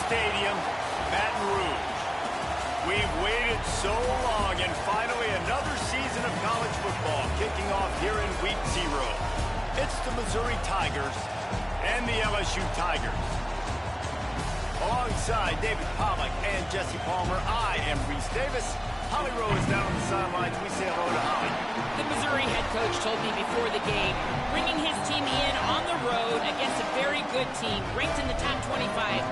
Stadium, Baton Rouge. We've waited so long, and finally another season of college football kicking off here in Week 0. It's the Missouri Tigers and the LSU Tigers. Alongside David Pollack and Jesse Palmer, I am Reese Davis. Holly Rowe is down on the sidelines. We say hello to Holly. The Missouri head coach told me before the game, bringing his team in on the road against a very good team, ranked in the top 25.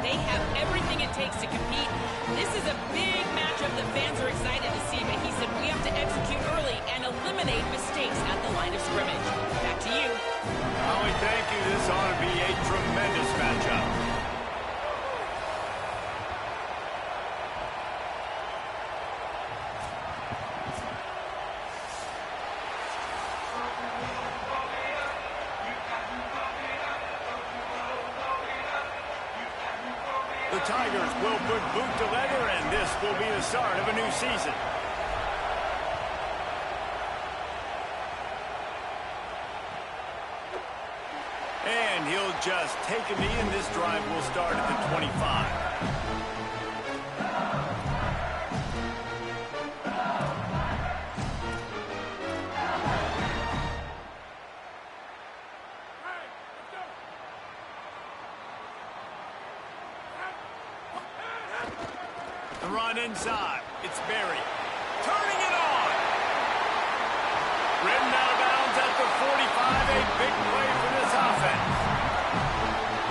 They have everything it takes to compete. This is a big matchup the fans are excited to see, but he said we have to execute early and eliminate mistakes at the line of scrimmage. Back to you. Holly, thank you. This ought to be a tremendous matchup. The Tigers will put boot to leather, and this will be the start of a new season. And he'll just take a knee, and this drive will start at the 25. The run inside. It's Berry. Turning it on. Ridden out of bounds at the 45. A big play for this offense.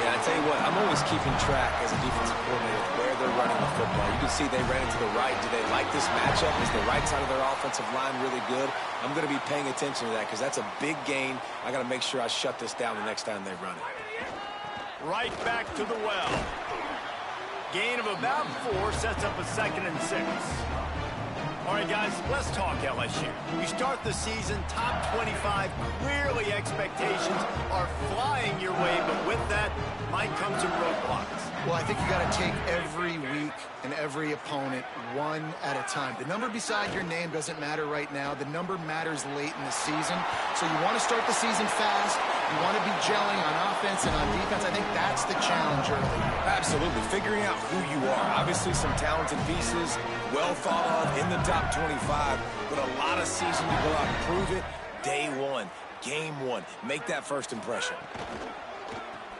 Yeah, I tell you what, I'm always keeping track as a defensive coordinator of where they're running the football. You can see they ran it to the right. Do they like this matchup? Is the right side of their offensive line really good? I'm going to be paying attention to that because that's a big gain. I got to make sure I shut this down the next time they run it. Right back to the well. Gain of about 4 sets up a 2nd and 6. All right, guys, let's talk LSU. You start the season top 25. Clearly, expectations are flying your way, but with that might come some roadblocks. Well, I think you got to take every week and every opponent one at a time. The number beside your name doesn't matter right now. The number matters late in the season. So you want to start the season fast. You want to be gelling on offense and on defense. I think that's the challenge early. Absolutely. Figuring out who you are. Obviously, some talented pieces, well thought of in the top 25, but a lot of season to go out and prove it. Day one, game one. Make that first impression.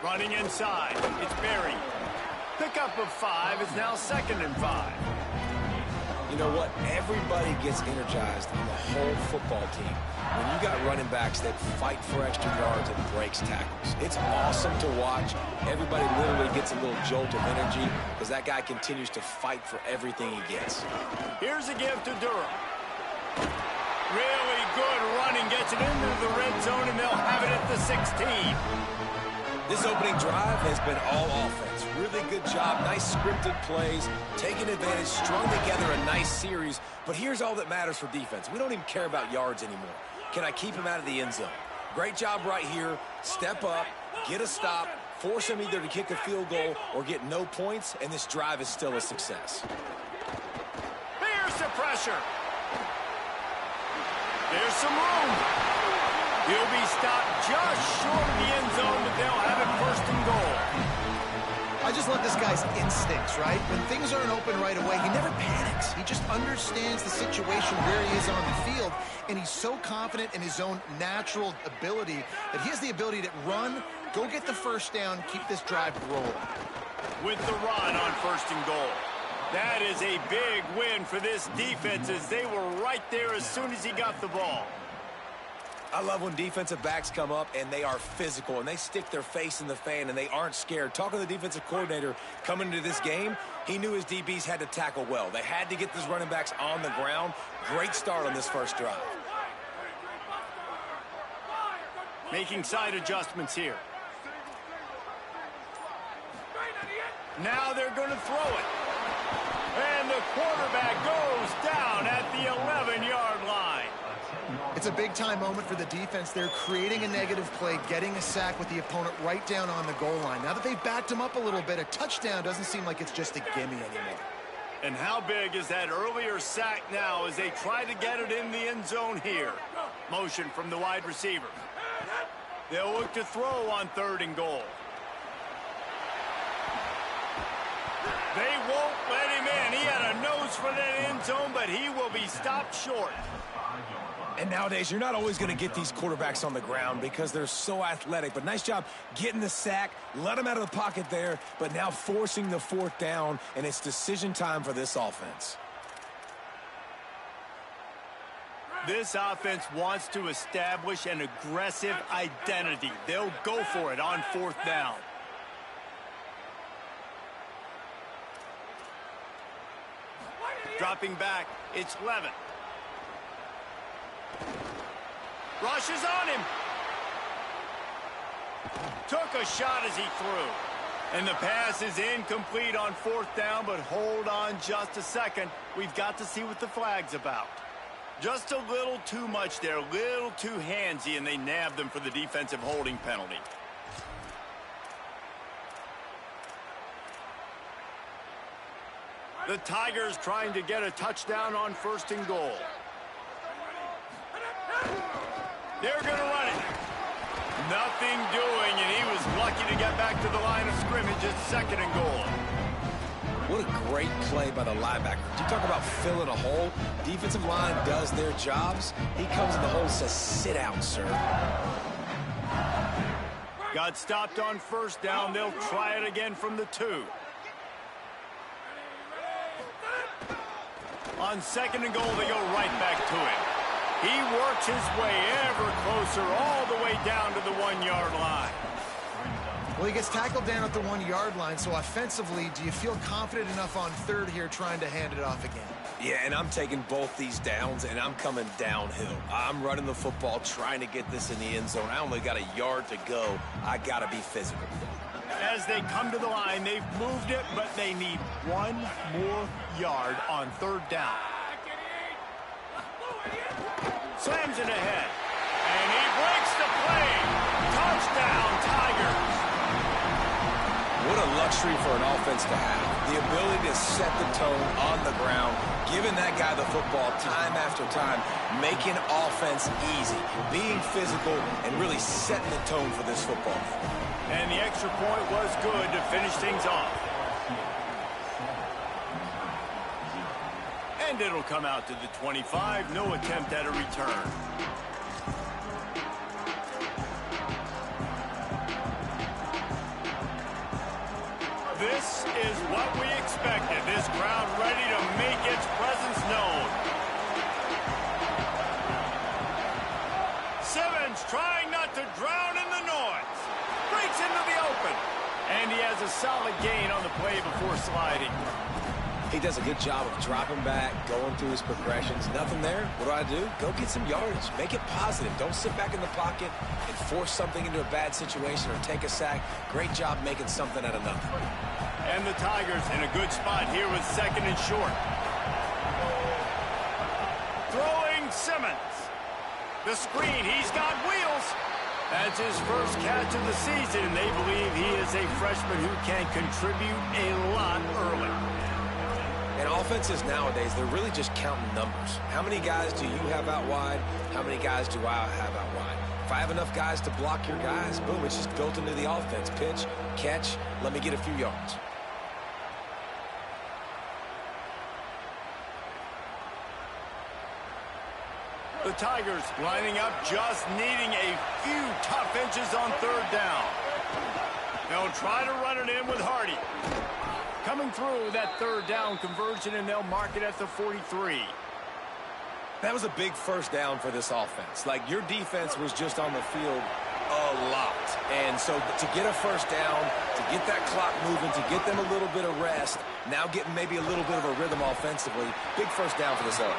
Running inside. It's Berry. Pickup of 5 is now 2nd and 5. You know what? Everybody gets energized on the whole football team when you got running backs that fight for extra yards and breaks tackles. It's awesome to watch. Everybody literally gets a little jolt of energy because that guy continues to fight for everything he gets. Here's a give to Durham. Really good running. Gets it into the red zone, and they'll have it at the 16. This opening drive has been all offense. Really good job. Nice scripted plays. Taking advantage. Strung together a nice series. But here's all that matters for defense. We don't even care about yards anymore. Can I keep him out of the end zone? Great job right here. Step up. Get a stop. Force him either to kick a field goal or get no points. And this drive is still a success. Here's the pressure. There's some room. He'll be stopped just short of the end zone, but they'll have it 1st and goal. I just love this guy's instincts, right? When things aren't open right away, he never panics. He just understands the situation where he is on the field, and he's so confident in his own natural ability that he has the ability to run, go get the first down, keep this drive rolling. With the run on 1st and goal. That is a big win for this defense as they were right there as soon as he got the ball. I love when defensive backs come up and they are physical and they stick their face in the fan and they aren't scared. Talking to the defensive coordinator coming into this game, he knew his DBs had to tackle well. They had to get these running backs on the ground. Great start on this first drive. Making side adjustments here. Now they're going to throw it. And the quarterback goes down at the 11-yard line. It's a big-time moment for the defense. They're creating a negative play, getting a sack with the opponent right down on the goal line. Now that they've backed him up a little bit, a touchdown doesn't seem like it's just a gimme anymore. And how big is that earlier sack now as they try to get it in the end zone here? Motion from the wide receiver. They'll look to throw on 3rd and goal. They won't let him in. He had a nose for that end zone, but he will be stopped short. And nowadays, you're not always going to get these quarterbacks on the ground because they're so athletic. But nice job getting the sack, let him out of the pocket there, but now forcing the fourth down, and it's decision time for this offense. This offense wants to establish an aggressive identity. They'll go for it on fourth down. Dropping back, it's Levin. Rushes on him. Took a shot as he threw. And the pass is incomplete on fourth down, but hold on just a second. We've got to see what the flag's about. Just a little too much there, a little too handsy, and they nabbed them for the defensive holding penalty. The Tigers trying to get a touchdown on 1st and goal. They're going to run it. Nothing doing, and he was lucky to get back to the line of scrimmage at 2nd and goal. What a great play by the linebacker. You talk about filling a hole. Defensive line does their jobs. He comes in the hole and says, sit down, sir. Got stopped on 1st down. They'll try it again from the 2. On 2nd and goal, they go right back to him. He works his way ever closer all the way down to the 1-yard line. Well, he gets tackled down at the 1-yard line, so offensively, do you feel confident enough on 3rd here trying to hand it off again? Yeah, and I'm taking both these downs, and I'm coming downhill. I'm running the football, trying to get this in the end zone. I only got a yard to go. I got to be physical. As they come to the line, they've moved it, but they need 1 more yard on 3rd down. Slams it ahead, and he breaks the play. Touchdown, Tigers. What a luxury for an offense to have. The ability to set the tone on the ground, giving that guy the football time after time, making offense easy, being physical, and really setting the tone for this football game. And the extra point was good to finish things off. And it'll come out to the 25. No attempt at a return. This is what we expected. This crowd ready to make its presence known. Simmons trying not to drown in the noise. Breaks into the open. And he has a solid gain on the play before sliding. He does a good job of dropping back, going through his progressions. Nothing there. What do? Go get some yardage. Make it positive. Don't sit back in the pocket and force something into a bad situation or take a sack. Great job making something out of nothing. And the Tigers in a good spot here with 2nd and short. Throwing Simmons. The screen. He's got wheels. That's his first catch of the season. They believe he is a freshman who can contribute a lot early. And offenses nowadays, they're really just counting numbers. How many guys do you have out wide? How many guys do I have out wide? If I have enough guys to block your guys, boom, it's just built into the offense. Pitch, catch, let me get a few yards. The Tigers lining up, just needing a few tough inches on 3rd down. They'll try to run it in with Hardy. Coming through that 3rd down conversion, and they'll mark it at the 43. That was a big first down for this offense. Like, your defense was just on the field a lot. And so to get a first down, to get that clock moving, to get them a little bit of rest, now getting maybe a little bit of a rhythm offensively, big first down for this offense.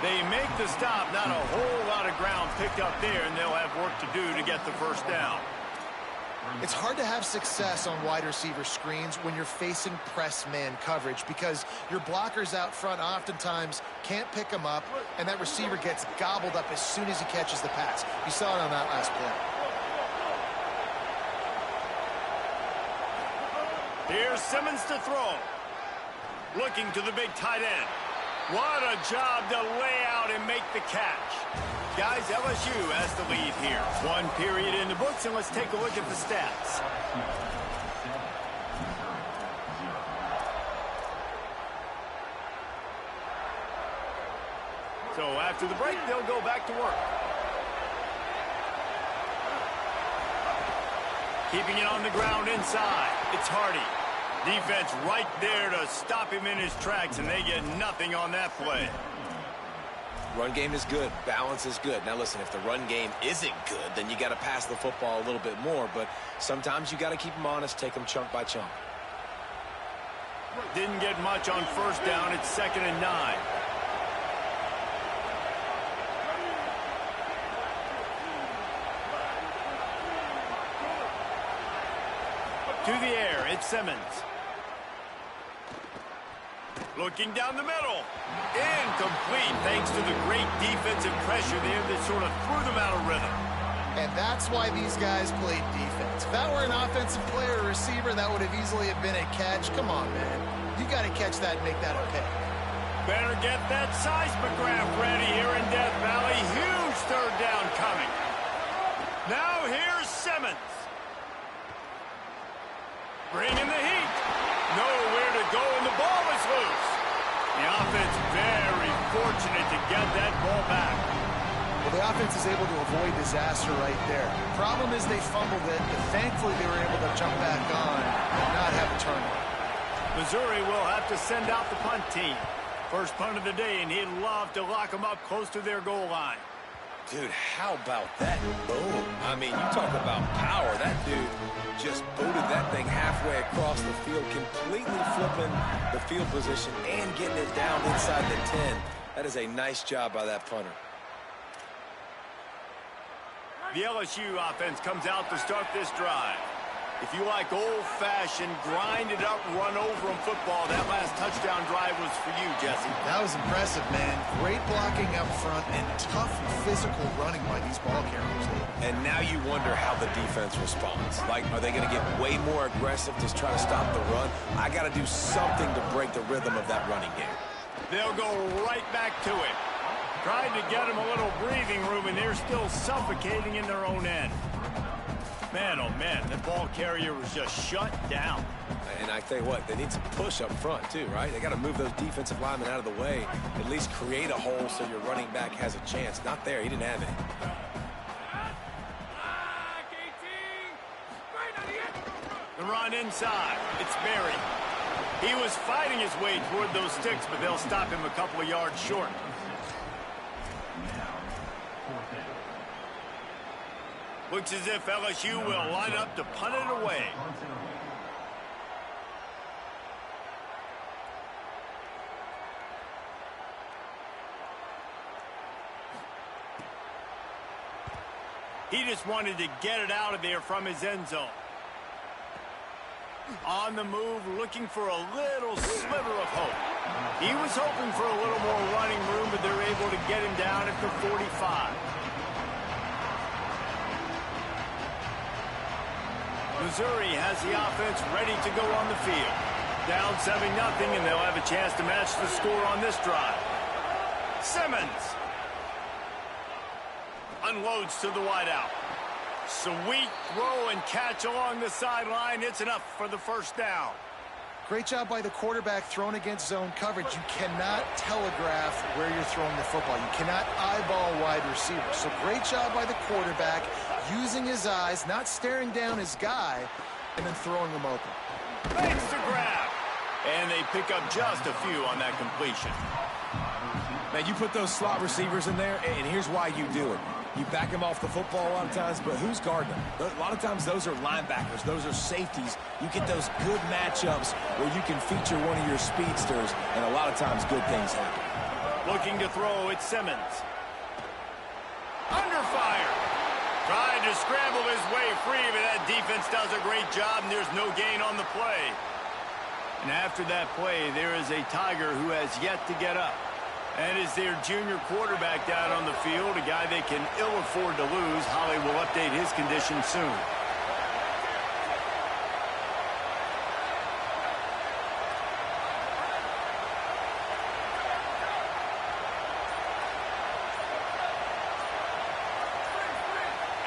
They make the stop, not a whole lot of ground picked up there, and they'll have work to do to get the first down. It's hard to have success on wide receiver screens when you're facing press man coverage because your blockers out front oftentimes can't pick them up, and that receiver gets gobbled up as soon as he catches the pass. You saw it on that last play. Here's Simmons to throw. Looking to the big tight end. What a job to lay out and make the catch. Guys, LSU has the lead here. 1 period in the books, and let's take a look at the stats. So after the break, they'll go back to work. Keeping it on the ground inside. It's Hardy. Defense right there to stop him in his tracks, and they get nothing on that play. Run game is good. Balance is good. Now, listen, if the run game isn't good, then you got to pass the football a little bit more. But sometimes you got to keep them honest, take them chunk by chunk. Didn't get much on first down. It's 2nd and 9. To the air, it's Simmons. Looking down the middle. Incomplete thanks to the great defensive pressure there that sort of threw them out of rhythm. And that's why these guys played defense. If that were an offensive player or receiver, that would have easily have been a catch. Come on, man. You got to catch that and make that a pick. Better get that seismograph ready here in Death Valley. Huge third down coming. Now here's Simmons. Bringing the heat. Nowhere to go, and the ball is loose. The offense very fortunate to get that ball back. Well, the offense is able to avoid disaster right there. Problem is they fumbled it, but thankfully they were able to jump back on and not have a turnover. Missouri will have to send out the punt team. First punt of the day, and he'd love to lock them up close to their goal line. Dude, how about that? Boom. I mean, you talk about power. That dude just booted that thing halfway across the field, completely flipping the field position and getting it down inside the 10. That is a nice job by that punter. The LSU offense comes out to start this drive. If you like old-fashioned, grind-it-up, run-over-'em football, that last touchdown drive was for you, Jesse. That was impressive, man. Great blocking up front and tough physical running by these ball carriers. And now you wonder how the defense responds. Like, are they going to get way more aggressive to try to stop the run? I got to do something to break the rhythm of that running game. They'll go right back to it. Tried to get them a little breathing room, and they're still suffocating in their own end. Man, oh man, the ball carrier was just shut down. And I tell you what, they need some push up front too, right? They got to move those defensive linemen out of the way, at least create a hole so your running back has a chance. Not there, he didn't have any. The run inside, it's Berry. He was fighting his way toward those sticks, but they'll stop him a couple of yards short. Looks as if LSU will line up to punt it away. He just wanted to get it out of there from his end zone. On the move, looking for a little sliver of hope. He was hoping for a little more running room, but they're able to get him down at the 45. Missouri has the offense ready to go on the field. Down 7-0, and they'll have a chance to match the score on this drive. Simmons unloads to the wideout. Sweet throw and catch along the sideline. It's enough for the first down. Great job by the quarterback thrown against zone coverage. You cannot telegraph where you're throwing the football. You cannot eyeball wide receivers. So great job by the quarterback using his eyes, not staring down his guy, and then throwing him open. Makes the grab. And they pick up just a few on that completion. Man, you put those slot receivers in there, and here's why you do it. You back them off the football a lot of times, but who's guarding them? A lot of times those are linebackers. Those are safeties. You get those good matchups where you can feature one of your speedsters, and a lot of times good things happen. Looking to throw, it's Simmons. Under fire. Tried to scramble his way free, but that defense does a great job, and there's no gain on the play. And after that play, there is a Tiger who has yet to get up. And is their junior quarterback down on the field, a guy they can ill afford to lose. Holly will update his condition soon.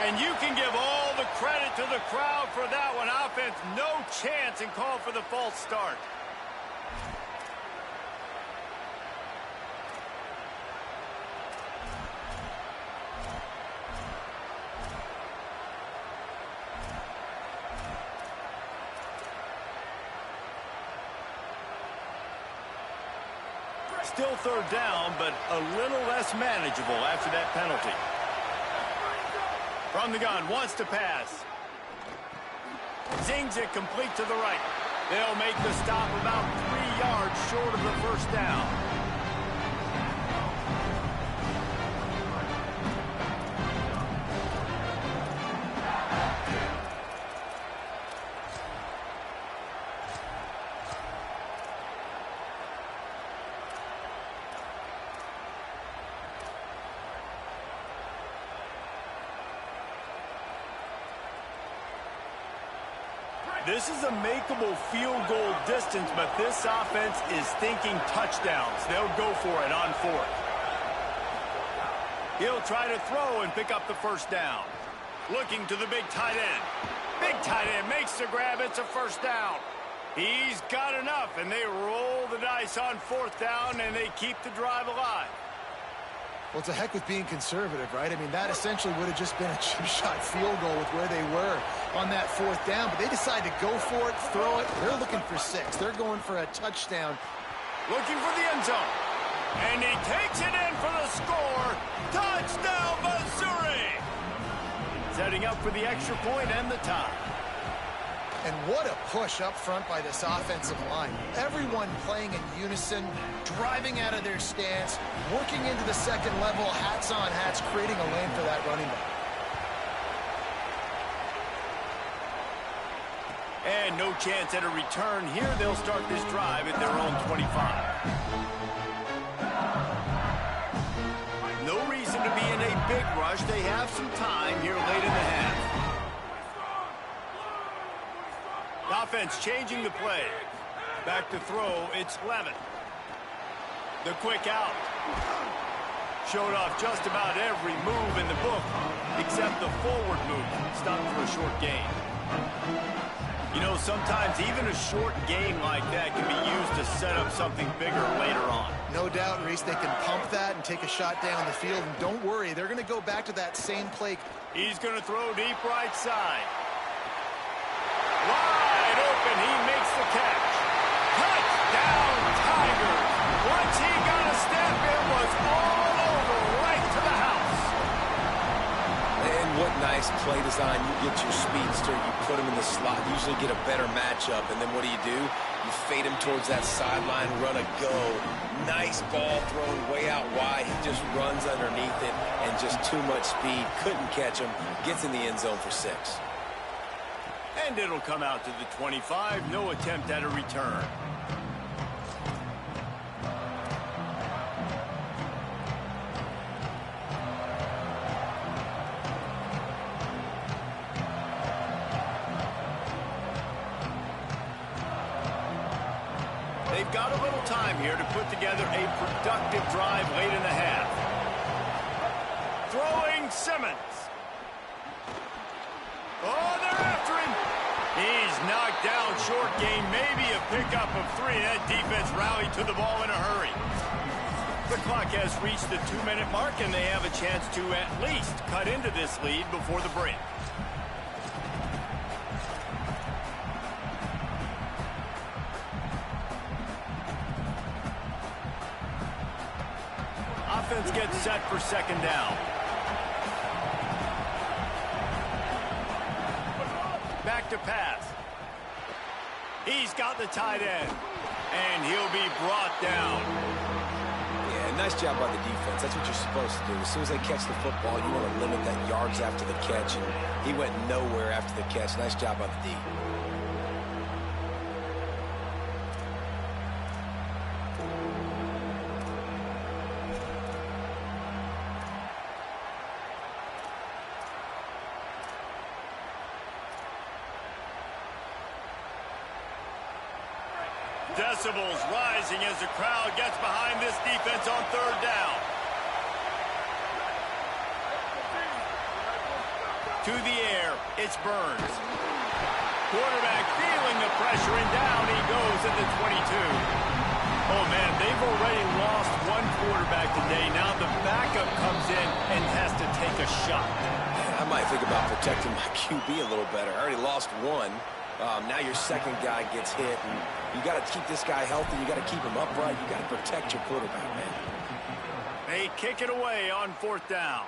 And you can give all the credit to the crowd for that one. Offense, no chance, and call for the false start. Still third down, but a little less manageable after that penalty. From the gun, wants to pass. Zings it complete to the right. They'll make the stop about 3 yards short of the first down. This is a makeable field goal distance, but this offense is thinking touchdowns. They'll go for it on fourth. He'll try to throw and pick up the first down. Looking to the big tight end. Big tight end makes the grab. It's a first down. He's got enough, and they roll the dice on fourth down, and they keep the drive alive. Well, it's a heck with being conservative, right? I mean, that essentially would have just been a chip shot field goal with where they were on that fourth down. But they decide to go for it, throw it. They're looking for 6. They're going for a touchdown. Looking for the end zone. And he takes it in for the score. Touchdown, Missouri! Setting up for the extra point and the tie. And what a push up front by this offensive line. Everyone playing in unison, driving out of their stance, working into the second level, hats on hats, creating a lane for that running back. And no chance at a return here. They'll start this drive at their own 25. No reason to be in a big rush. They have some time here late in the half. Offense changing the play. Back to throw, it's Levin. The quick out. Showed off just about every move in the book, except the forward move. Stopped for a short gain. You know, sometimes even a short game like that can be used to set up something bigger later on. No doubt, Reese, they can pump that and take a shot down the field. And don't worry, they're going to go back to that same play. He's going to throw deep right side. Wide open, he makes the catch. Touchdown, Tigers. Once he got a step, it was all over, right to the house. And what nice play design. You get your speedster, you put him in the slot, usually get a better matchup, and then what do? You fade him towards that sideline, run a go. Nice ball thrown way out wide. He just runs underneath it, and just too much speed. Couldn't catch him. Gets in the end zone for 6. And it'll come out to the 25. No attempt at a return. They've got a little time here to put together a productive drive late in the half. Throwing Simmons. Oh, they're after him. He's knocked down short gain, maybe a pickup of 3. That defense rallied to the ball in a hurry. The clock has reached the 2-minute mark, and they have a chance to at least cut into this lead before the break. Offense gets set for second down. Back to pass. He's got the tight end, and he'll be brought down. Yeah, nice job by the defense. That's what you're supposed to do. As soon as they catch the football, you want to limit that yards after the catch, and he went nowhere after the catch. Nice job by the D. Decibels rising as the crowd gets behind this defense on third down. To the air, it's Burns. Quarterback feeling the pressure, and down he goes at the 22. Oh, man, they've already lost one quarterback today. Now the backup comes in and has to take a shot. I might think about protecting my QB a little better. I already lost one. Now your second guy gets hit, and you got to keep this guy healthy. You got to keep him upright. You got to protect your quarterback, man. They kick it away on 4th down.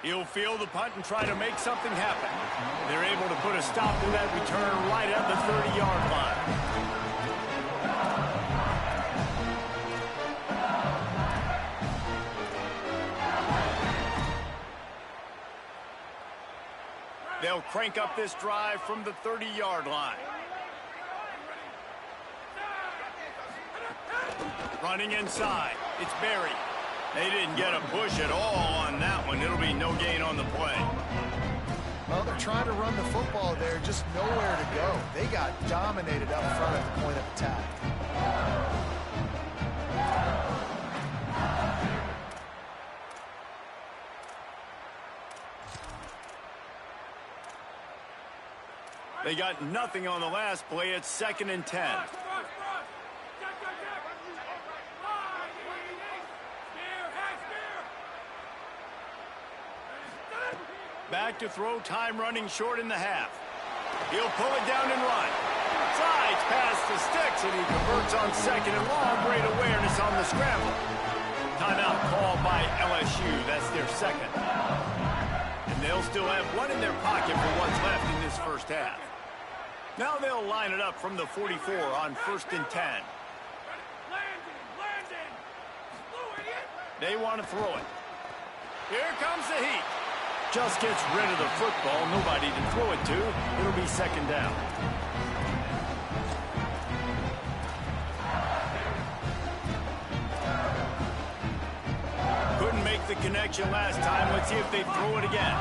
He'll field the punt and try to make something happen. They're able to put a stop to that return right at the 30-yard line. They'll crank up this drive from the 30-yard line. Running inside. It's Berry. They didn't get a push at all on that one. It'll be no gain on the play. Well, they're trying to run the football there, just nowhere to go. They got dominated up front at the point of attack. They got nothing on the last play. It's 2nd and 10. Back to throw, time running short in the half. He'll pull it down and run. Slides past the sticks, and he converts on 2nd and long. Great awareness on the scramble. Timeout called by LSU. That's their second. And they'll still have one in their pocket for what's left in this first half. Now they'll line it up from the 44 on 1st and 10. They want to throw it. Here comes the heat. Just gets rid of the football. Nobody to throw it to. It'll be 2nd down. Couldn't make the connection last time. Let's see if they throw it again.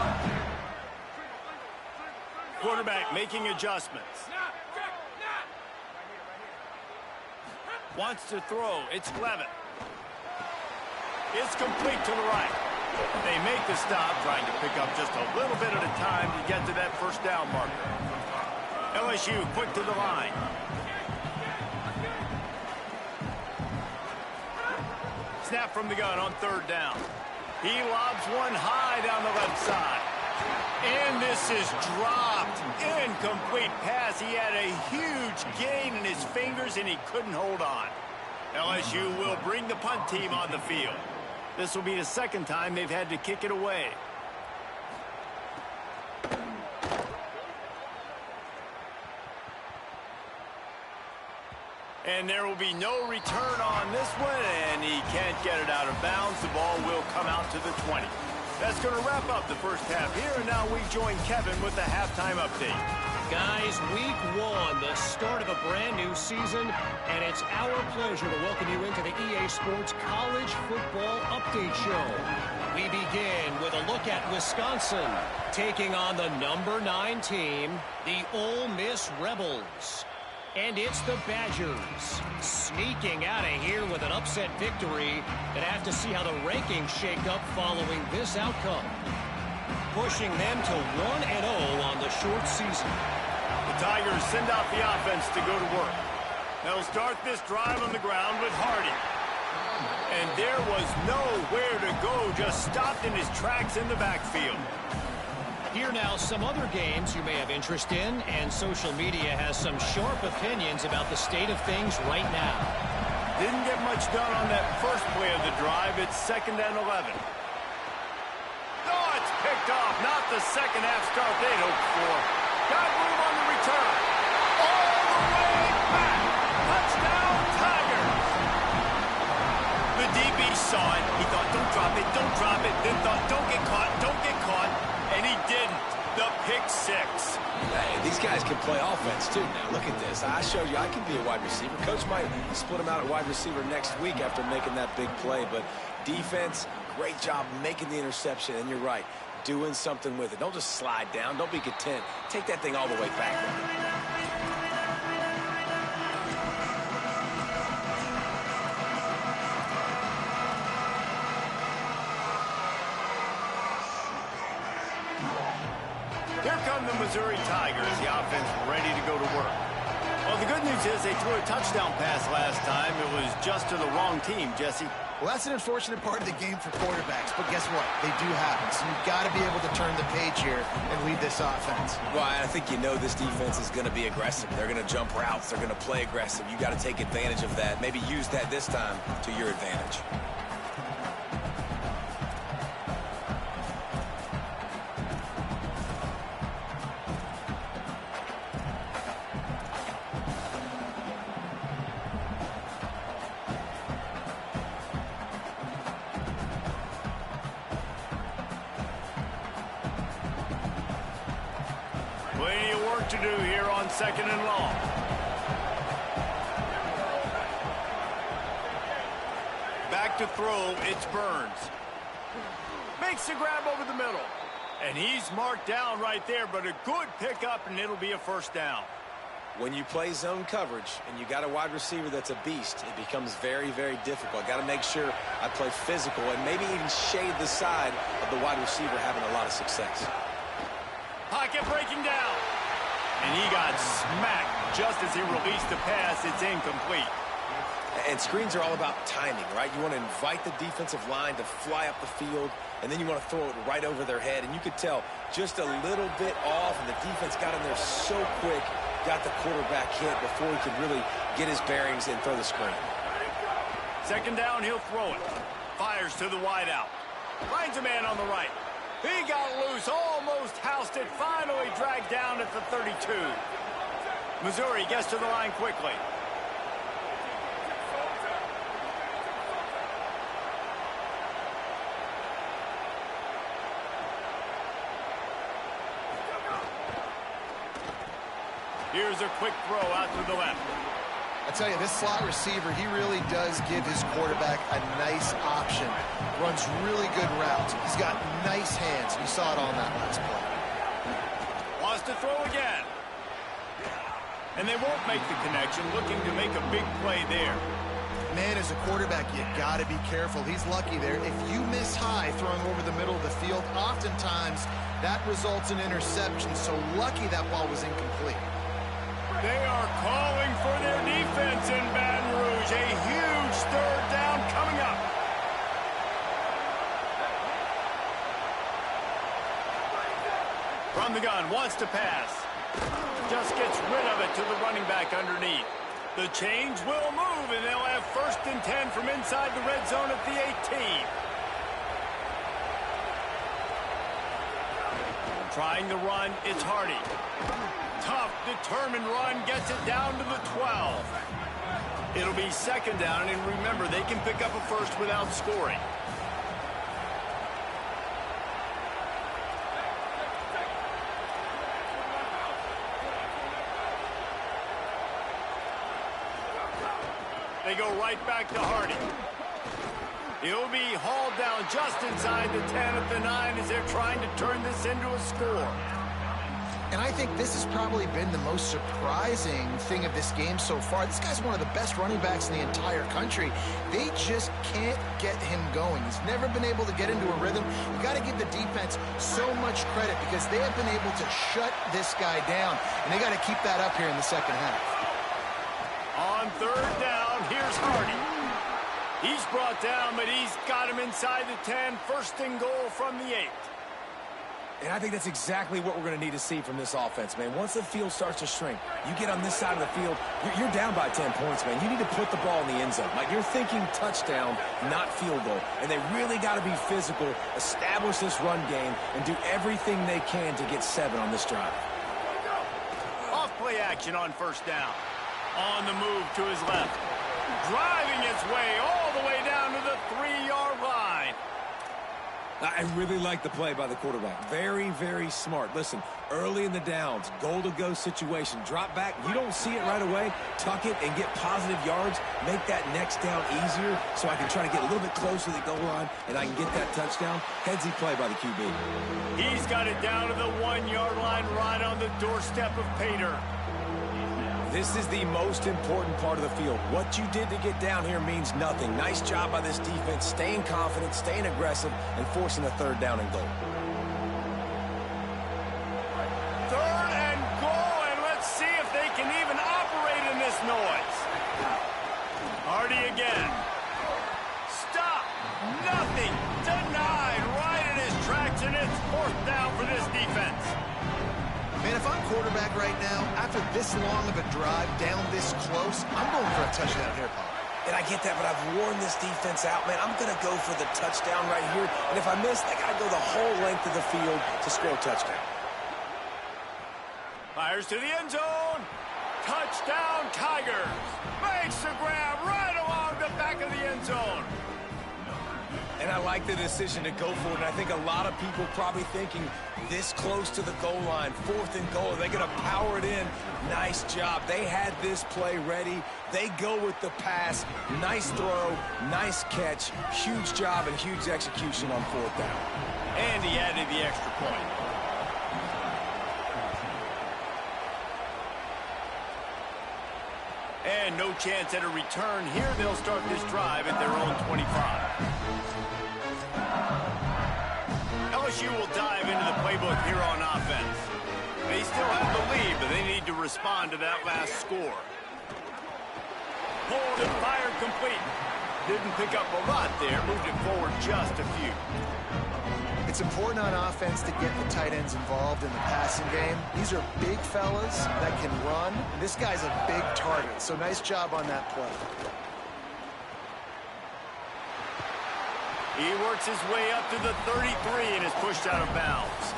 Quarterback making adjustments. Wants to throw. It's Levitt. It's complete to the right. They make the stop, trying to pick up just a little bit at a time to get to that 1st down marker. LSU quick to the line. Snap from the gun on 3rd down. He lobs one high down the left side. And this is dropped. Incomplete pass. He had a huge gain in his fingers, and he couldn't hold on. LSU will bring the punt team on the field. This will be the 2nd time they've had to kick it away. And there will be no return on this one, and he can't get it out of bounds. The ball will come out to the 20. That's going to wrap up the first half here, and now we join Kevin with the halftime update. Guys, week 1, the start of a brand new season, and it's our pleasure to welcome you into the EA Sports College Football Update Show. We begin with a look at Wisconsin taking on the number 9 team, the Ole Miss Rebels. And it's the Badgers sneaking out of here with an upset victory. And have to see how the rankings shake up following this outcome, pushing them to 1-0 on the short season. The Tigers send out the offense to go to work. They'll start this drive on the ground with Hardy. And there was nowhere to go, just stopped in his tracks in the backfield. Here now some other games you may have interest in, and social media has some sharp opinions about the state of things right now. Didn't get much done on that first play of the drive. It's 2nd and 11. Oh, it's picked off. Not the second half start they'd hoped for. Got room on the return. All the way back. Touchdown, Tigers. The DB saw it. He thought, don't drop it, don't drop it. Then thought, don't get caught, don't get caught. And he didn't. The pick 6. Hey, these guys can play offense, too. Now, look at this. I showed you I can be a wide receiver. Coach might split him out at wide receiver next week after making that big play. But defense, great job making the interception. And you're right, doing something with it. Don't just slide down. Don't be content. Take that thing all the way back. Here come the Missouri Tigers, the offense ready to go to work. Well, the good news is they threw a touchdown pass last time. It was just to the wrong team, Jesse. Well, that's an unfortunate part of the game for quarterbacks, but guess what? They do happen. So you've got to be able to turn the page here and lead this offense. Well, I think you know this defense is going to be aggressive. They're going to jump routes. They're going to play aggressive. You got to take advantage of that. Maybe use that this time to your advantage. Plenty of work to do here on 2nd and long. Back to throw, it's Burns. Makes the grab over the middle. And he's marked down right there, but a good pickup, and it'll be a first down. When you play zone coverage and you got a wide receiver that's a beast, it becomes very, very difficult. Got to make sure I play physical and maybe even shade the side of the wide receiver having a lot of success. Pocket breaking down. And he got smacked just as he released the pass. It's incomplete. And screens are all about timing, right? You want to invite the defensive line to fly up the field, and then you want to throw it right over their head. And you could tell just a little bit off, and the defense got in there so quick, got the quarterback hit before he could really get his bearings and throw the screen. 2nd down, he'll throw it. Fires to the wideout. Finds a man on the right. He got loose, almost housed it, finally dragged down at the 32. Missouri gets to the line quickly. Here's a quick throw out to the left. I tell you, this slot receiver, he really does give his quarterback a nice option. Runs really good routes. He's got nice hands. You saw it on that last play. Wants to throw again. And they won't make the connection, looking to make a big play there. Man, as a quarterback, you got to be careful. He's lucky there. If you miss high throwing over the middle of the field, oftentimes that results in interception. So lucky that ball was incomplete. They are calling for their defense in Baton Rouge. A huge 3rd down coming up. From the gun, wants to pass. Just gets rid of it to the running back underneath. The chains will move, and they'll have 1st and 10 from inside the red zone at the 18. Trying the run, it's Hardy. Tough, determined run, gets it down to the 12. It'll be 2nd down, and remember, they can pick up a first without scoring. They go right back to Hardy. He'll be hauled down just inside the 10 at the 9 as they're trying to turn this into a score. And I think this has probably been the most surprising thing of this game so far. This guy's one of the best running backs in the entire country. They just can't get him going. He's never been able to get into a rhythm. You got to give the defense so much credit because they have been able to shut this guy down, and they got to keep that up here in the 2nd half. On 3rd down, here's Hardy. He's brought down, but he's got him inside the 10. 1st and goal from the 8. And I think that's exactly what we're going to need to see from this offense, man. Once the field starts to shrink, you get on this side of the field, you're down by 10 points, man. You need to put the ball in the end zone. Like, you're thinking touchdown, not field goal. And they really got to be physical, establish this run game, and do everything they can to get 7 on this drive. Off play action on 1st down. On the move to his left. Driving its way all the way down to the 3-yard line. I really like the play by the quarterback. Very, very smart. Listen, early in the downs, goal-to-go situation, drop back. You don't see it right away. Tuck it and get positive yards. Make that next down easier so I can try to get a little bit closer to the goal line and I can get that touchdown. Headsy play by the QB. He's got it down to the 1-yard line right on the doorstep of Pater. This is the most important part of the field. What you did to get down here means nothing. Nice job by this defense, staying confident, staying aggressive, and forcing a 3rd down and goal. 3rd and goal, and let's see if they can even operate in this noise. Hardy again. Stop. quarterback right now, after this long of a drive down this close, I'm going for a touchdown here, Paul. And I get that, but I've worn this defense out, man. I'm going to go for the touchdown right here. And if I miss, I got to go the whole length of the field to score a touchdown. Fires to the end zone. Touchdown, Tigers. Makes the grab right along the back of the end zone. And I like the decision to go for it. And I think a lot of people probably thinking this close to the goal line, 4th and goal, are they going to power it in? Nice job. They had this play ready. They go with the pass. Nice throw, nice catch. Huge job and huge execution on 4th down. And he added the extra point. And no chance at a return here. They'll start this drive at their own 25. LSU will dive into the playbook here on offense. They still have the lead, but they need to respond to that last score. Pulled and fired complete. Didn't pick up a lot there. Moved it forward just a few. It's important on offense to get the tight ends involved in the passing game. These are big fellas that can run. This guy's a big target, so nice job on that play. He works his way up to the 33 and is pushed out of bounds.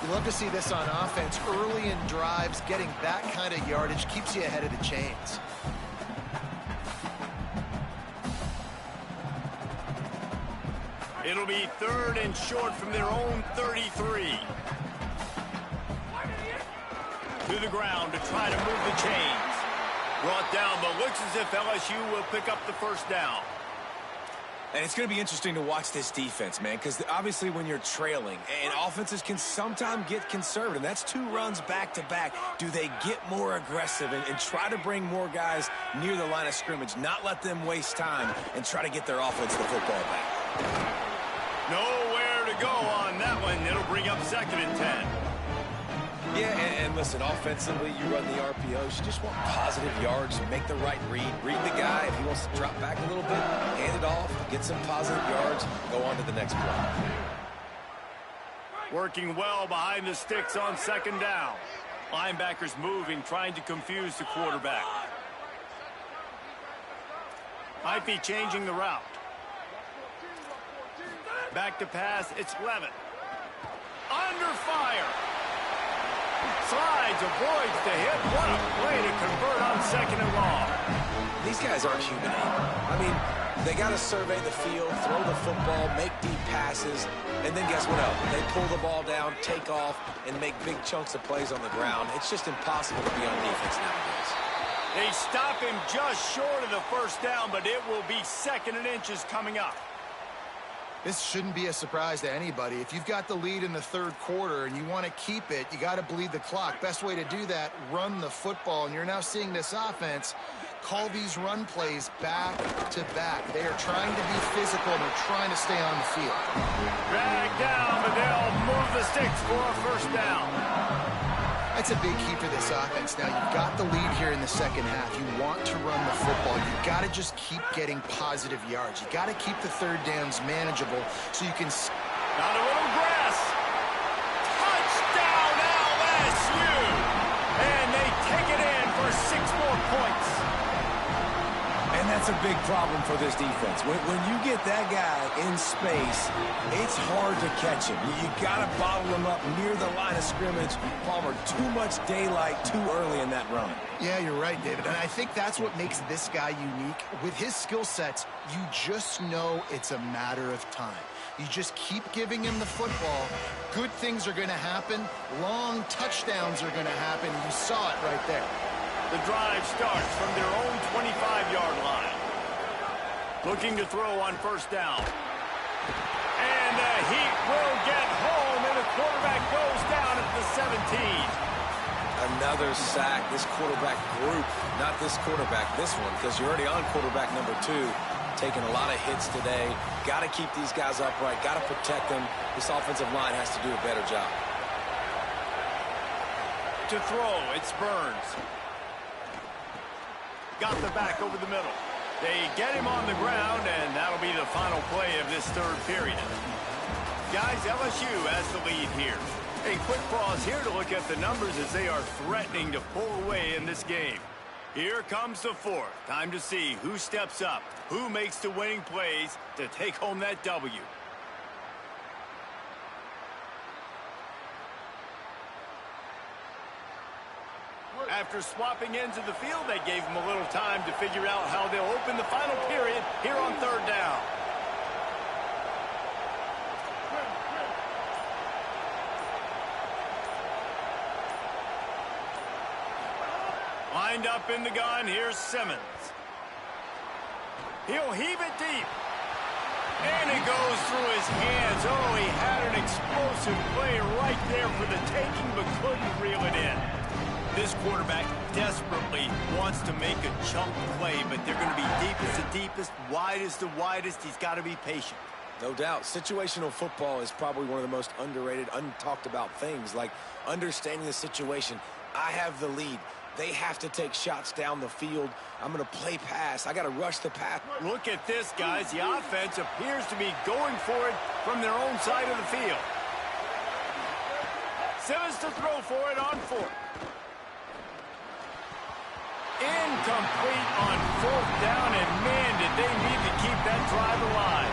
You love to see this on offense. Early in drives, getting that kind of yardage keeps you ahead of the chains. It'll be 3rd and short from their own 33. To the ground to try to move the chains. Brought down, but looks as if LSU will pick up the first down. And it's going to be interesting to watch this defense, man, because obviously when you're trailing, and offenses can sometimes get conservative. That's 2 runs back-to-back. Do they get more aggressive and try to bring more guys near the line of scrimmage, not let them waste time, and try to get their offense the football back? Nowhere to go on that one. It'll bring up 2nd and 10. Yeah, and listen, offensively, you run the RPOs. You just want positive yards. You make the right read. Read the guy. If he wants to drop back a little bit, hand it off, get some positive yards, go on to the next play. Working well behind the sticks on 2nd down. Linebackers moving, trying to confuse the quarterback. Might be changing the route. Back to pass, it's Levitt. Under fire. Slides, avoids the hit. What a play to convert on 2nd and long. These guys aren't human. I mean, they got to survey the field, throw the football, make deep passes, and then guess what else? They pull the ball down, take off, and make big chunks of plays on the ground. It's just impossible to be on defense nowadays. They stop him just short of the first down, but it will be 2nd and inches coming up. This shouldn't be a surprise to anybody. If you've got the lead in the 3rd quarter and you want to keep it, you got to bleed the clock. Best way to do that, run the football. And you're now seeing this offense call these run plays back to back. They are trying to be physical. They're trying to stay on the field. Drag down, but they'll move the sticks for a first down. That's a big key for this offense. Now, you've got the lead here in the 2nd half. You want to run the football. You've got to just keep getting positive yards. You got to keep the 3rd downs manageable so you can... Got a little grass. Touchdown, LSU! And they take it in for 6 more points. And that's a big problem for this defense. When you get that guy in space, it's hard to catch him. You got to bottle him up near the line of scrimmage. Palmer, too much daylight too early in that run. Yeah, you're right, David. And I think that's what makes this guy unique. With his skill sets, you just know it's a matter of time. You just keep giving him the football. Good things are going to happen. Long touchdowns are going to happen. You saw it right there. The drive starts from their own 25-yard line. Looking to throw on first down. And the Heat will get home, and the quarterback goes down at the 17. Another sack. This quarterback group, not this quarterback, this one, because you're already on quarterback number 2. Taking a lot of hits today. Got to keep these guys upright. Got to protect them. This offensive line has to do a better job. To throw, it's Burns. Got the back over the middle. They get him on the ground, and that'll be the final play of this 3rd period. Guys, LSU has the lead here. A quick pause here to look at the numbers as they are threatening to pull away in this game. Here comes the fourth. Time to see who steps up, who makes the winning plays to take home that W. After swapping ends of the field, they gave them a little time to figure out how they'll open the final period here on third down. Lined up in the gun, here's Simmons. He'll heave it deep. And it goes through his hands. Oh, he had an explosive play right there for the taking, but couldn't reel it in. This quarterback desperately wants to make a chunk play, but they're going to be deepest to deepest, widest to widest. He's got to be patient. No doubt. Situational football is probably one of the most underrated, untalked about things, like understanding the situation. I have the lead. They have to take shots down the field. I'm going to play pass. I got to rush the pass. Look at this, guys. The offense appears to be going for it from their own side of the field. Simmons to throw for it on fourth. Incomplete on fourth down, and man, did they need to keep that drive alive.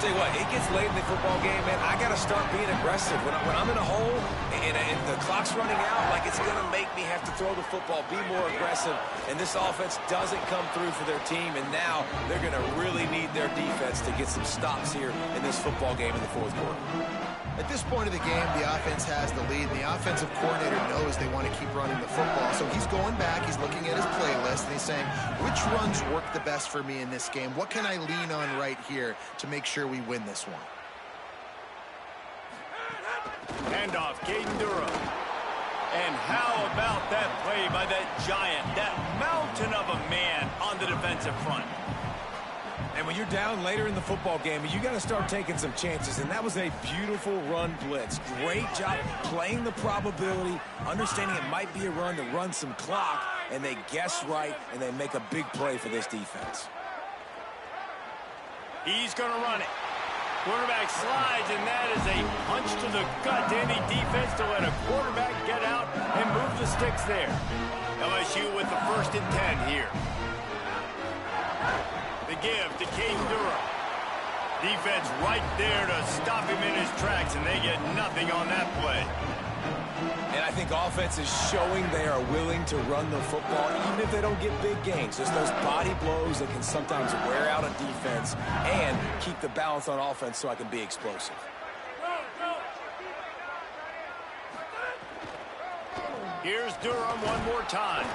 Tell you what, it gets late in the football game, man. I got to start being aggressive. When I'm in a hole and the clock's running out, like it's going to make me have to throw the football, be more aggressive. And this offense doesn't come through for their team, and now they're going to really need their defense to get some stops here in this football game in the fourth quarter. At this point of the game, the offense has the lead. The offensive coordinator knows they want to keep running the football. So he's going back, he's looking at his playlist, and he's saying, which runs work the best for me in this game? What can I lean on right here to make sure we win this one? Handoff, Caden Durham. And how about that play by that giant, that mountain of a man on the defensive front? And when you're down later in the football game, you got to start taking some chances. And that was a beautiful run blitz. Great job playing the probability, understanding it might be a run to run some clock, and they guess right, and they make a big play for this defense. He's going to run it. Quarterback slides, and that is a punch to the gut to any defense to let a quarterback get out and move the sticks there. LSU with the 1st and 10 here. The give to Caden Durham. Defense right there to stop him in his tracks, and they get nothing on that play. And I think offense is showing they are willing to run the football, even if they don't get big gains. Just those body blows that can sometimes wear out a defense and keep the balance on offense so I can be explosive. Here's Durham one more time.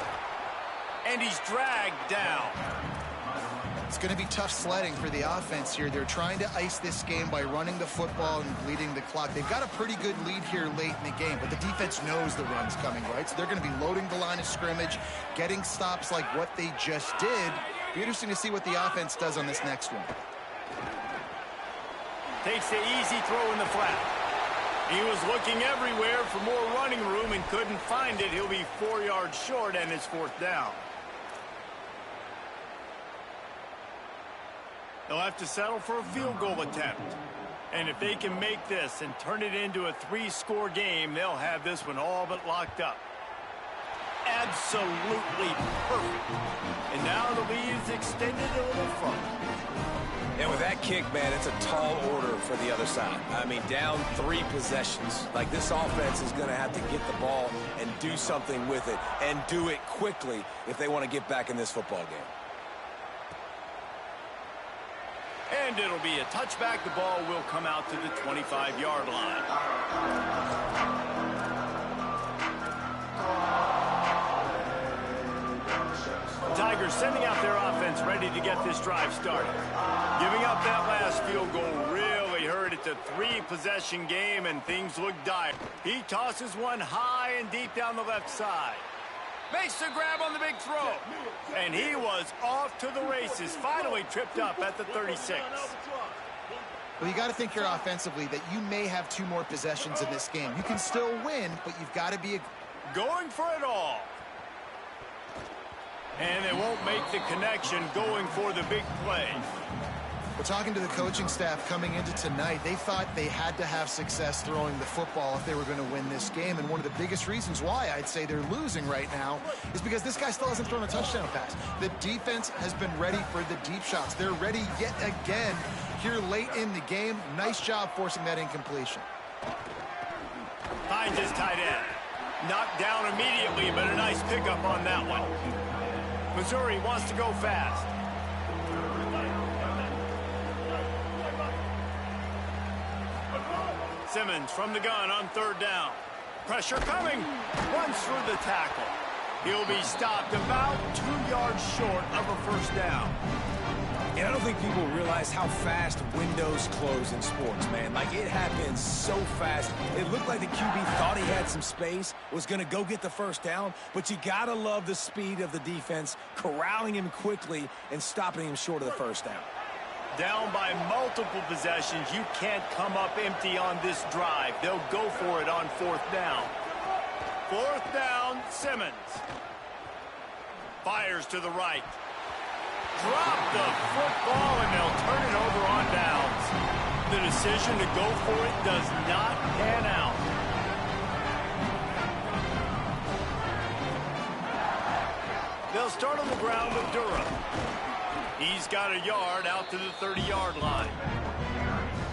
And he's dragged down. It's going to be tough sledding for the offense here. They're trying to ice this game by running the football and bleeding the clock. They've got a pretty good lead here late in the game, but the defense knows the run's coming, right? So they're going to be loading the line of scrimmage, getting stops like what they just did. Be interesting to see what the offense does on this next one. Takes the easy throw in the flat. He was looking everywhere for more running room and couldn't find it. He'll be 4 yards short, and it's 4th down. They'll have to settle for a field goal attempt. And if they can make this and turn it into a 3-score game, they'll have this one all but locked up. Absolutely perfect. And now the lead is extended a little further. And with that kick, man, it's a tall order for the other side. I mean, down 3 possessions. Like, this offense is going to have to get the ball and do something with it, and do it quickly if they want to get back in this football game. And it'll be a touchback. The ball will come out to the 25-yard line. The Tigers sending out their offense ready to get this drive started. Giving up that last field goal really hurt. It's a 3-possession game, and things look dire. He tosses one high and deep down the left side. Makes the grab on the big throw. And he was off to the races. Finally tripped up at the 36. Well, you got to think here offensively that you may have 2 more possessions in this game. You can still win, but you've got to be going for it all. And they won't make the connection going for the big play. Well, talking to the coaching staff coming into tonight, they thought they had to have success throwing the football if they were going to win this game. And one of the biggest reasons why I'd say they're losing right now is because this guy still hasn't thrown a touchdown pass. The defense has been ready for the deep shots. They're ready yet again here late in the game. Nice job forcing that incompletion. Finds his tight end. Knocked down immediately, but a nice pickup on that one. Missouri wants to go fast. Simmons from the gun on third down. Pressure coming. Runs through the tackle. He'll be stopped about 2 yards short of a first down. And I don't think people realize how fast windows close in sports, man. Like, it happens so fast. It looked like the QB thought he had some space, was going to go get the first down, but you got to love the speed of the defense, corralling him quickly and stopping him short of the first down. Down by multiple possessions. You can't come up empty on this drive. They'll go for it on fourth down. Fourth down, Simmons. Fires to the right. Drop the football, and they'll turn it over on downs. The decision to go for it does not pan out. They'll start on the ground with Durham. He's got a yard out to the 30-yard line.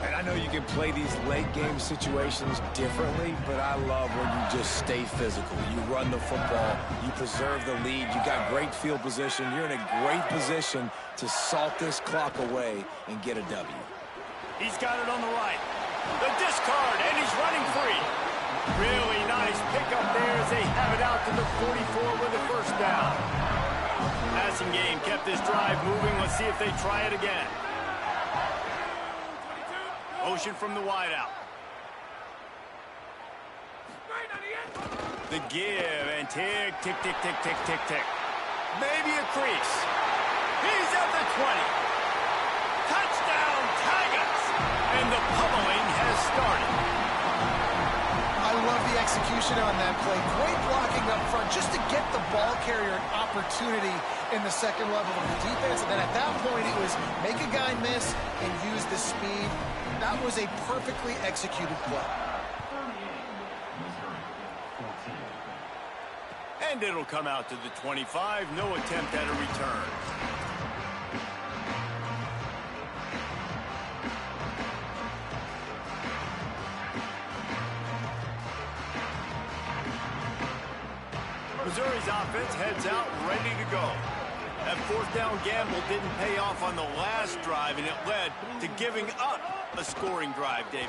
And I know you can play these late-game situations differently, but I love when you just stay physical. You run the football. You preserve the lead. You got great field position. You're in a great position to salt this clock away and get a W. He's got it on the right. The discard, and he's running free. Really nice pickup there as they have it out to the 44 with the first down. Passing game kept this drive moving. Let's see if they try it again. Motion from the wideout. The give and tick, tick, tick, tick, tick, tick, tick. Maybe a crease. He's at the 20. Touchdown, Tigers! And the pummeling has started. I love the execution on that play. Great blocking up front just to get the ball carrier an opportunity in the second level of the defense. And then at that point, it was make a guy miss and use the speed. That was a perfectly executed play. And it'll come out to the 25. No attempt at a return. Missouri's offense heads out ready to go. That fourth down gamble didn't pay off on the last drive, and it led to giving up a scoring drive, David.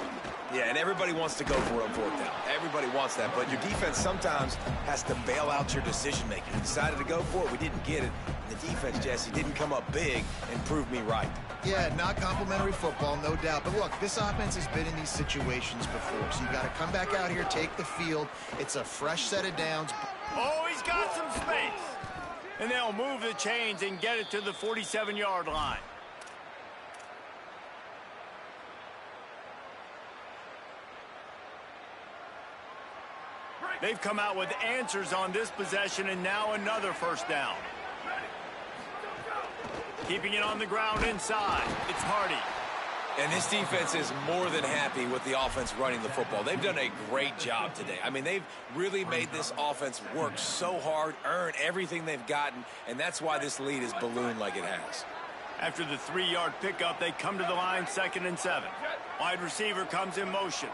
Yeah, and everybody wants to go for it on fourth down. Everybody wants that, but your defense sometimes has to bail out your decision-making. We decided to go for it. We didn't get it. The defense, Jesse, didn't come up big and prove me right. Yeah, not complimentary football, no doubt. But look, this offense has been in these situations before, so you got to come back out here, take the field. It's a fresh set of downs. Oh, he's got some space. And they'll move the chains and get it to the 47-yard line. They've come out with answers on this possession, and now another first down. Keeping it on the ground inside. It's Hardy. And this defense is more than happy with the offense running the football. They've done a great job today. I mean, they've really made this offense work so hard, earn everything they've gotten, and that's why this lead is ballooned like it has. After the 3-yard pickup, they come to the line 2nd and 7. Wide receiver comes in motion.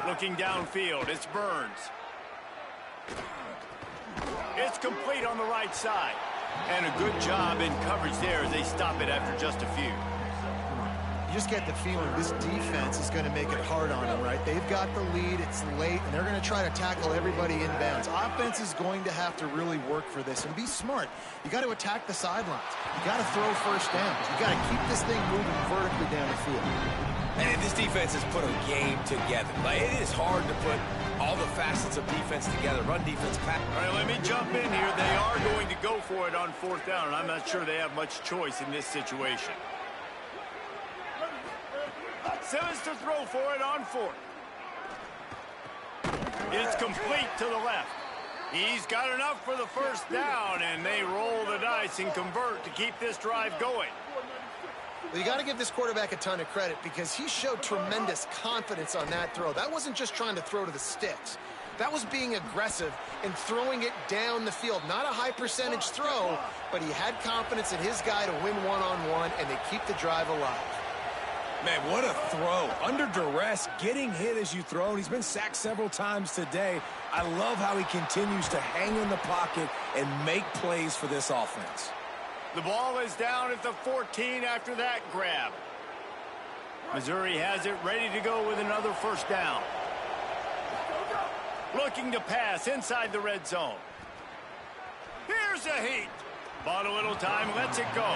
Looking downfield, it's Burns. It's complete on the right side. And a good job in coverage there as they stop it after just a few. You just get the feeling this defense is going to make it hard on them, right? They've got the lead, it's late, and they're going to try to tackle everybody inbounds. Offense is going to have to really work for this and be smart. You got to attack the sidelines. You got to throw first downs. You got to keep this thing moving vertically down the field. And this defense has put a game together. Like, it is hard to put all the facets of defense together. Run defense, pass. All right, let me jump in here. They are going to go for it on fourth down, and I'm not sure they have much choice in this situation. Simmons to throw for it on fourth. It's complete to the left. He's got enough for the first down, and they roll the dice and convert to keep this drive going. Well, you got to give this quarterback a ton of credit because he showed tremendous confidence on that throw. That wasn't just trying to throw to the sticks. That was being aggressive and throwing it down the field. Not a high percentage throw, but he had confidence in his guy to win one-on-one, and they keep the drive alive. Man, what a throw. Under duress, getting hit as you throw. He's been sacked several times today. I love how he continues to hang in the pocket and make plays for this offense. The ball is down at the 14 after that grab. Missouri has it ready to go with another first down. Looking to pass inside the red zone. Here's a heat. Bought a little time, lets it go.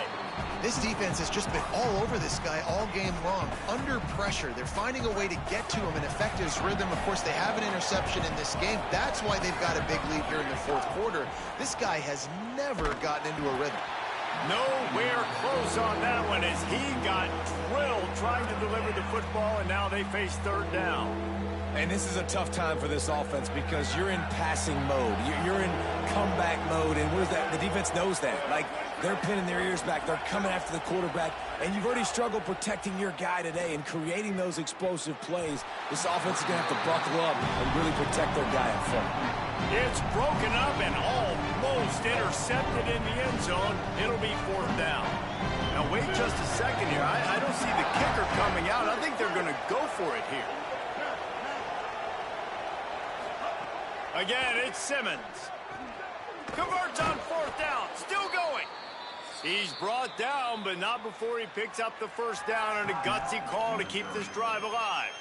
This defense has just been all over this guy all game long. Under pressure, they're finding a way to get to him and affect his rhythm. Of course, they have an interception in this game. That's why they've got a big lead here in the fourth quarter. This guy has never gotten into a rhythm. Nowhere close on that one as he got drilled trying to deliver the football, and now they face third down. And this is a tough time for this offense because you're in passing mode. You're in comeback mode, and what is that? The defense knows that. Like, they're pinning their ears back. They're coming after the quarterback, and you've already struggled protecting your guy today and creating those explosive plays. This offense is going to have to buckle up and really protect their guy in front. It's broken up and almost intercepted in the end zone. It'll be fourth down. Now, wait just a second here. I don't see the kicker coming out. I think they're going to go for it here. Again, it's Simmons. Converts on fourth down. Still going. He's brought down, but not before he picks up the first down and a gutsy call to keep this drive alive.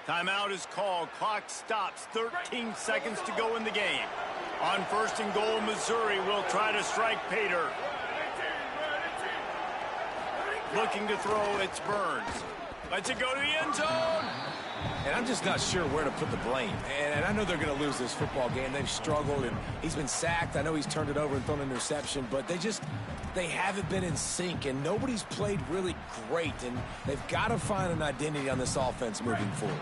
Timeout is called. Clock stops. 13 seconds to go in the game. On first and goal, Missouri will try to strike Pater. Looking to throw, it's Burns. Lets it go to the end zone. And I'm just not sure where to put the blame. And I know they're going to lose this football game. They've struggled, and he's been sacked. I know he's turned it over and thrown an interception, but they haven't been in sync, and nobody's played really great, and they've got to find an identity on this offense moving forward.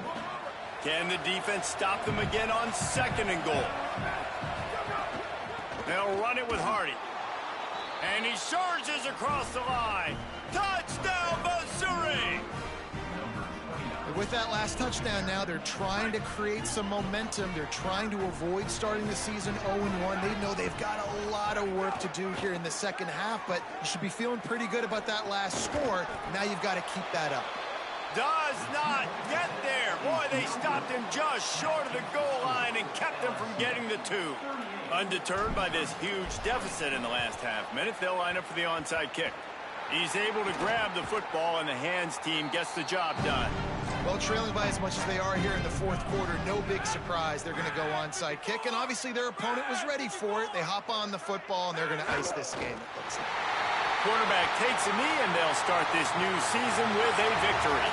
Can the defense stop them again on second and goal? They'll run it with Hardy. And he surges across the line. Touchdown, Missouri! With that last touchdown now, they're trying to create some momentum. They're trying to avoid starting the season 0-1. They know they've got a lot of work to do here in the second half, but you should be feeling pretty good about that last score. Now you've got to keep that up. Does not get there. Boy, they stopped him just short of the goal line and kept him from getting the two. Undeterred by this huge deficit in the last half minute, they'll line up for the onside kick. He's able to grab the football, and the hands team gets the job done. Well, trailing by as much as they are here in the fourth quarter, no big surprise. They're going to go onside kick, and obviously their opponent was ready for it. They hop on the football, and they're going to ice this game, it looks like. Quarterback takes a knee, and they'll start this new season with a victory.